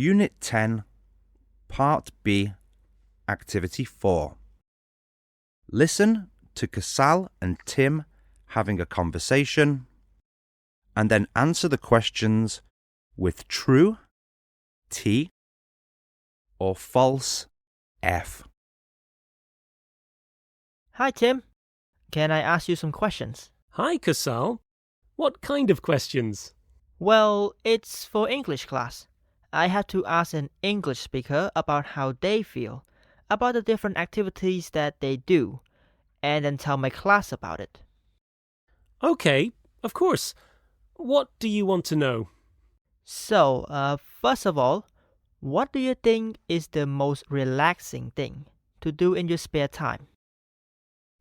Unit 10, Part B, Activity 4. Listen to Hansel and Tim having a conversation and then answer the questions with true, T, or false, F. Hi, Tim. Can I ask you some questions? Hi, Hansel. What kind of questions? Well, it's for English class. I have to ask an English speaker about how they feel, about the different activities that they do, and then tell my class about it. Okay, of course. What do you want to know? So, first of all, what do you think is the most relaxing thing to do in your spare time?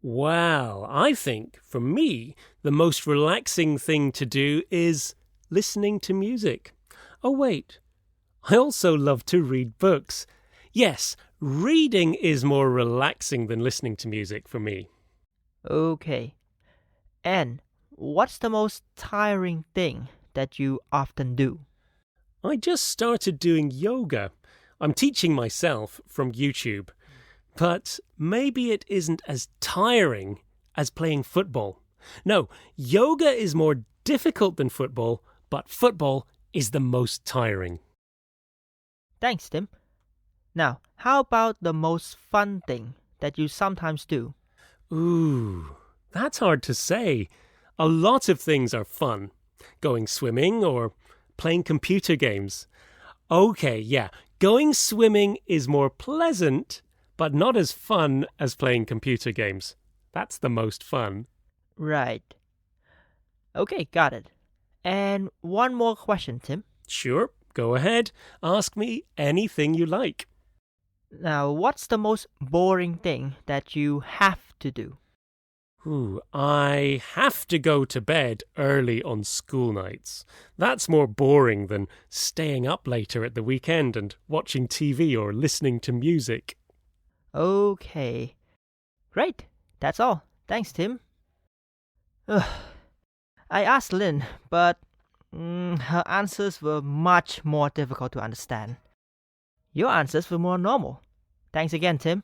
Well, I think, for me, the most relaxing thing to do is listening to music. Oh, wait. I also love to read books. Yes, reading is more relaxing than listening to music for me. Okay. And what's the most tiring thing that you often do? I just started doing yoga. I'm teaching myself from YouTube. But maybe it isn't as tiring as playing football. No, yoga is more difficult than football, but football is the most tiring. Thanks, Tim. Now, how about the most fun thing that you sometimes do? Ooh, that's hard to say. A lot of things are fun. Going swimming or playing computer games. Okay, yeah, going swimming is more pleasant, but not as fun as playing computer games. That's the most fun. Right. Okay, got it. And one more question, Tim. Sure, go ahead. Ask me anything you like. Now, what's the most boring thing that you have to do? I have to go to bed early on school nights. That's more boring than staying up later at the weekend and watching TV or listening to music. Okay. Great. That's all. Thanks, Tim. Ugh. I asked Lynn, but her answers were much more difficult to understand. Your answers were more normal. Thanks again, Tim.